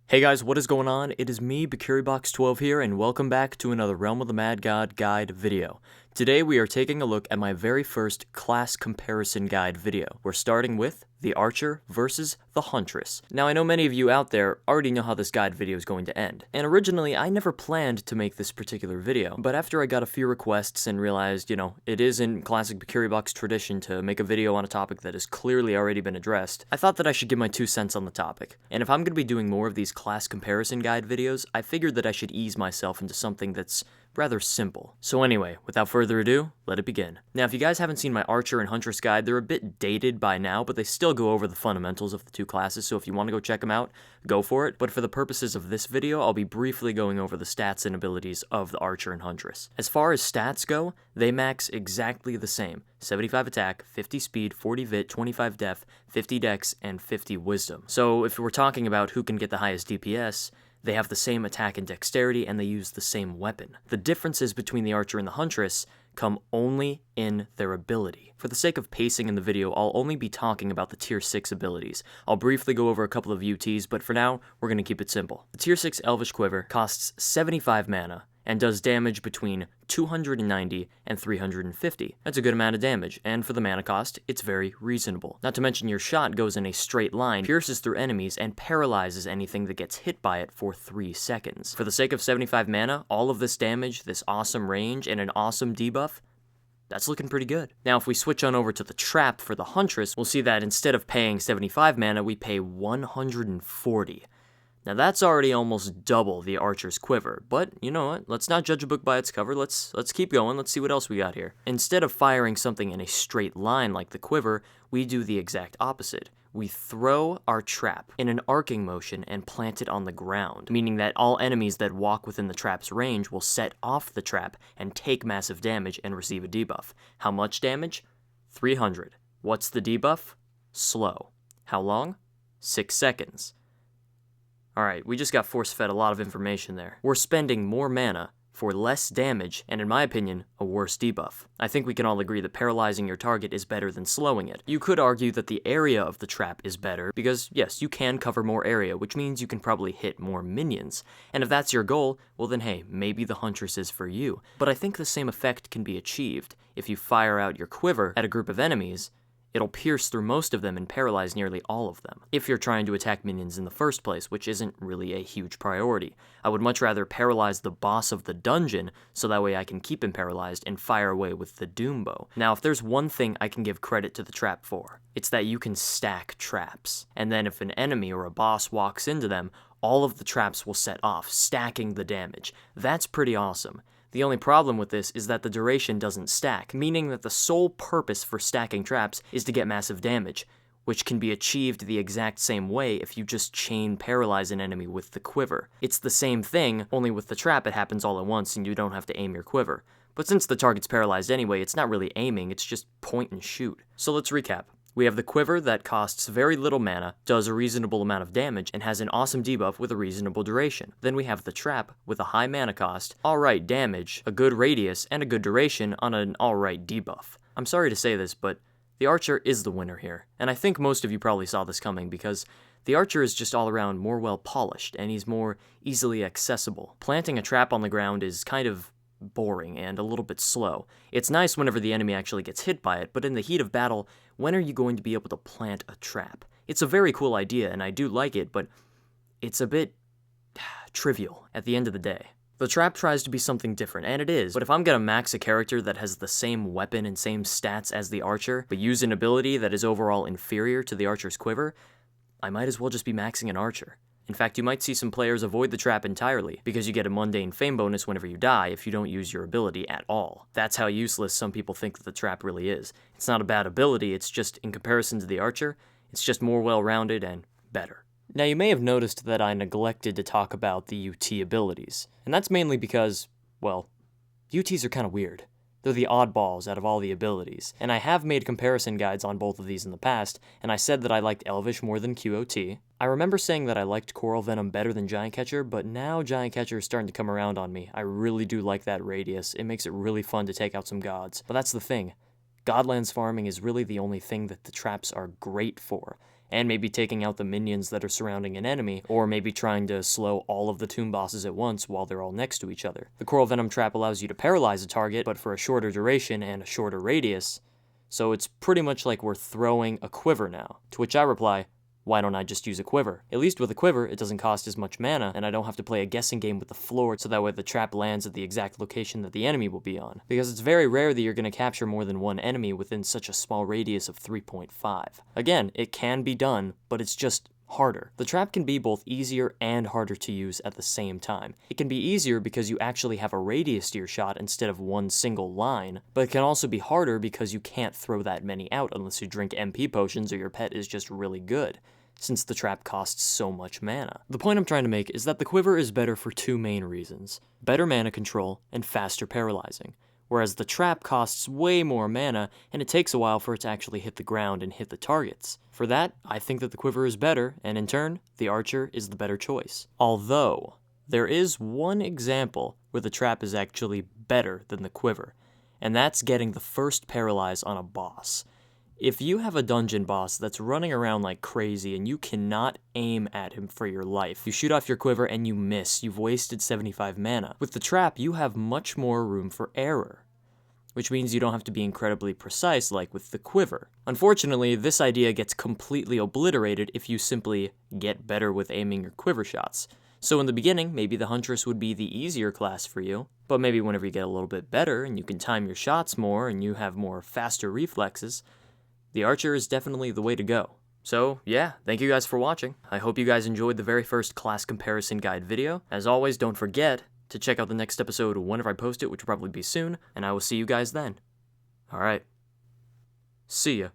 Hey guys, what is going on? It is me, BikuriBox12 here, and welcome back to another Realm of the Mad God guide video. Today we are taking a look at my very first class comparison guide video. We're starting with the Archer versus the Huntress. Now I know many of you out there already know how this guide video is going to end, and originally I never planned to make this particular video, but after I got a few requests and realized, it is in classic BikuriBox tradition to make a video on a topic that has clearly already been addressed, I thought that I should give my 2 cents on the topic. And if I'm going to be doing more of these class comparison guide videos, I figured that I should ease myself into something that's rather simple. So anyway, without further ado, let it begin. Now, if you guys haven't seen my Archer and Huntress guide, they're a bit dated by now, but they still go over the fundamentals of the two classes, so if you want to go check them out, go for it. But for the purposes of this video, I'll be briefly going over the stats and abilities of the Archer and Huntress. As far as stats go, they max exactly the same. 75 attack, 50 speed, 40 vit, 25 def, 50 dex, and 50 wisdom. So if we're talking about who can get the highest DPS, they have the same attack and dexterity, and they use the same weapon. The differences between the Archer and the Huntress come only in their ability. For the sake of pacing in the video, I'll only be talking about the Tier 6 abilities. I'll briefly go over a couple of UTs, but for now, we're going to keep it simple. The Tier 6 Elvish Quiver costs 75 mana, and does damage between 290 and 350. That's a good amount of damage, and for the mana cost, it's very reasonable. Not to mention your shot goes in a straight line, pierces through enemies, and paralyzes anything that gets hit by it for 3 seconds. For the sake of 75 mana, all of this damage, this awesome range, and an awesome debuff, that's looking pretty good. Now, if we switch on over to the trap for the Huntress, we'll see that instead of paying 75 mana, we pay 140. Now that's already almost double the Archer's Quiver, but you know what, let's not judge a book by its cover, let's keep going, let's see what else we got here. Instead of firing something in a straight line like the Quiver, we do the exact opposite. We throw our trap in an arcing motion and plant it on the ground, meaning that all enemies that walk within the trap's range will set off the trap and take massive damage and receive a debuff. How much damage? 300. What's the debuff? Slow. How long? 6 seconds. Alright, we just got force-fed a lot of information there. We're spending more mana for less damage, and in my opinion, a worse debuff. I think we can all agree that paralyzing your target is better than slowing it. You could argue that the area of the trap is better, because yes, you can cover more area, which means you can probably hit more minions. And if that's your goal, well then hey, maybe the Huntress is for you. But I think the same effect can be achieved. If you fire out your quiver at a group of enemies, it'll pierce through most of them and paralyze nearly all of them, if you're trying to attack minions in the first place, which isn't really a huge priority. I would much rather paralyze the boss of the dungeon, so that way I can keep him paralyzed and fire away with the Doom Bow. Now, if there's one thing I can give credit to the trap for, it's that you can stack traps, and then if an enemy or a boss walks into them, all of the traps will set off, stacking the damage. That's pretty awesome. The only problem with this is that the duration doesn't stack, meaning that the sole purpose for stacking traps is to get massive damage, which can be achieved the exact same way if you just chain paralyze an enemy with the quiver. It's the same thing, only with the trap it happens all at once and you don't have to aim your quiver. But since the target's paralyzed anyway, it's not really aiming, it's just point and shoot. So let's recap. We have the Quiver that costs very little mana, does a reasonable amount of damage, and has an awesome debuff with a reasonable duration. Then we have the Trap with a high mana cost, alright damage, a good radius, and a good duration on an alright debuff. I'm sorry to say this, but the Archer is the winner here, and I think most of you probably saw this coming because the Archer is just all around more well polished, and he's more easily accessible. Planting a trap on the ground is kind of boring and a little bit slow. It's nice whenever the enemy actually gets hit by it, but in the heat of battle, when are you going to be able to plant a trap? It's a very cool idea, and I do like it, but it's a bit trivial at the end of the day. The trap tries to be something different, and it is, but if I'm gonna max a character that has the same weapon and same stats as the Archer, but use an ability that is overall inferior to the Archer's Quiver, I might as well just be maxing an Archer. In fact, you might see some players avoid the trap entirely, because you get a mundane fame bonus whenever you die if you don't use your ability at all. That's how useless some people think that the trap really is. It's not a bad ability, it's just, in comparison to the Archer, it's just more well-rounded and better. Now you may have noticed that I neglected to talk about the UT abilities, and that's mainly because, well, UTs are kind of weird. They're the oddballs out of all the abilities, and I have made comparison guides on both of these in the past, and I said that I liked Elvish more than QOT. I remember saying that I liked Coral Venom better than Giant Catcher, but now Giant Catcher is starting to come around on me. I really do like that radius, it makes it really fun to take out some gods. But that's the thing, Godlands farming is really the only thing that the traps are great for, and maybe taking out the minions that are surrounding an enemy, or maybe trying to slow all of the tomb bosses at once while they're all next to each other. The Coral Venom Trap allows you to paralyze a target, but for a shorter duration and a shorter radius, so it's pretty much like we're throwing a quiver now. To which I reply, why don't I just use a quiver? At least with a quiver, it doesn't cost as much mana, and I don't have to play a guessing game with the floor so that way the trap lands at the exact location that the enemy will be on. Because it's very rare that you're going to capture more than one enemy within such a small radius of 3.5. Again, it can be done, but it's just harder. The trap can be both easier and harder to use at the same time. It can be easier because you actually have a radius to your shot instead of one single line, but it can also be harder because you can't throw that many out unless you drink MP potions or your pet is just really good, since the trap costs so much mana. The point I'm trying to make is that the quiver is better for two main reasons: better mana control and faster paralyzing, whereas the trap costs way more mana and it takes a while for it to actually hit the ground and hit the targets. For that, I think that the quiver is better, and in turn, the archer is the better choice. Although, there is one example where the trap is actually better than the quiver, and that's getting the first paralyze on a boss. If you have a dungeon boss that's running around like crazy and you cannot aim at him for your life, you shoot off your quiver and you miss, you've wasted 75 mana. With the trap, you have much more room for error, which means you don't have to be incredibly precise like with the quiver. Unfortunately, this idea gets completely obliterated if you simply get better with aiming your quiver shots. So in the beginning, maybe the Huntress would be the easier class for you, but maybe whenever you get a little bit better and you can time your shots more and you have more faster reflexes, the archer is definitely the way to go. So yeah, thank you guys for watching. I hope you guys enjoyed the very first class comparison guide video. As always, don't forget to check out the next episode whenever I post it, which will probably be soon, and I will see you guys then. Alright. See ya.